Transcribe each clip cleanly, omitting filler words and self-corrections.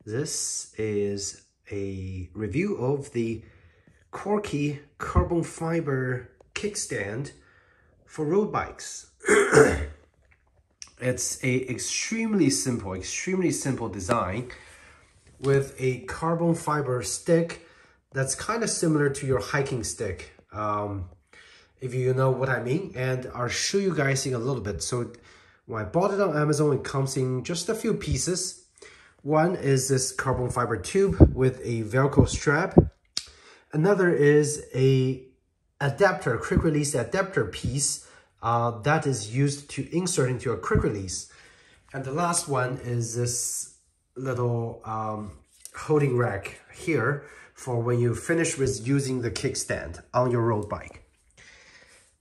This is a review of the Corki carbon fiber kickstand for road bikes. It's a extremely simple design with a carbon fiber stick that's kind of similar to your hiking stick, if you know what I mean. And I'll show you guys in a little bit. So when I bought it on Amazon, it comes in just a few pieces. One is this carbon fiber tube with a Velcro strap. Another is a adapter, quick release adapter piece that is used to insert into a quick release. And the last one is this little holding rack here for when you finish with using the kickstand on your road bike.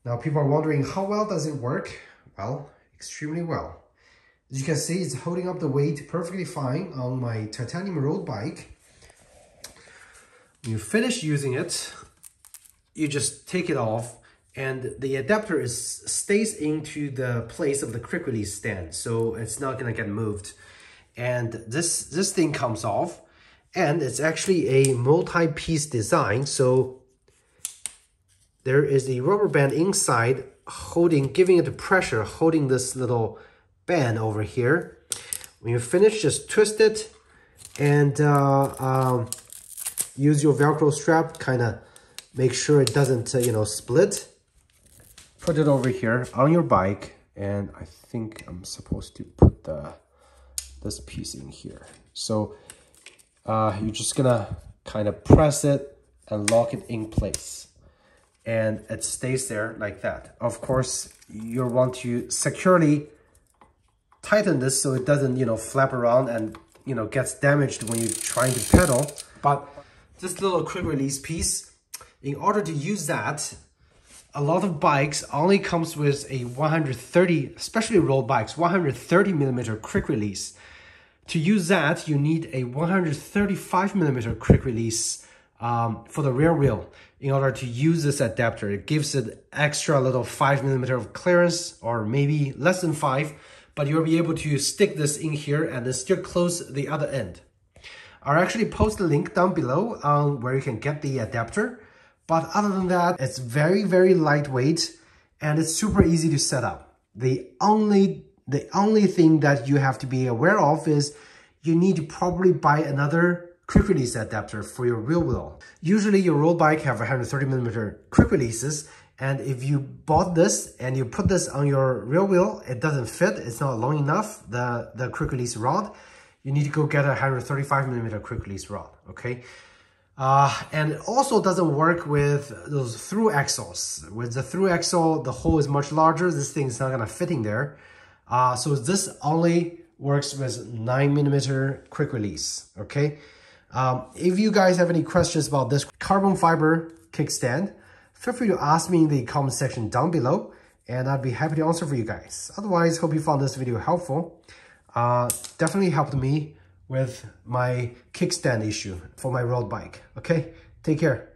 Now people are wondering, how well does it work? Well, extremely well. As you can see, it's holding up the weight perfectly fine on my titanium road bike. When you finish using it, you just take it off, and the adapter stays into the place of the quick release stand, so it's not gonna get moved. And this thing comes off, and it's actually a multi-piece design. So there is a rubber band inside giving it the pressure, holding this little band over here. When you finish, just twist it and use your Velcro strap, kind of make sure it doesn't split. Put it over here on your bike, and I think I'm supposed to put this piece in here. So you're just gonna kind of press it and lock it in place, and it stays there like that. Of course, you want to securely tighten this so it doesn't flap around and gets damaged when you're trying to pedal. But this little quick release piece, in order to use that, a lot of bikes only comes with a 130, especially road bikes, 130 millimeter quick release. To use that, you need a 135 millimeter quick release for the rear wheel. In order to use this adapter, it gives it extra little 5 millimeter of clearance, or maybe less than 5, but you'll be able to stick this in here and then still close the other end. I'll actually post a link down below on where you can get the adapter. But other than that, it's very, very lightweight, and it's super easy to set up. The only thing that you have to be aware of is you need to probably buy another quick release adapter for your rear wheel. Usually your road bike have 130 millimeter quick releases, and if you bought this and you put this on your rear wheel, it doesn't fit, it's not long enough, the quick release rod, you need to go get a 135 millimeter quick release rod, okay? And it also doesn't work with those through axles. With the through axle, the hole is much larger, this thing is not gonna fit in there. So this only works with 9 millimeter quick release, okay? If you guys have any questions about this carbon fiber kickstand, feel free to ask me in the comment section down below, and I'd be happy to answer for you guys. Otherwise, hope you found this video helpful. Definitely helped me with my kickstand issue for my road bike. Okay, take care.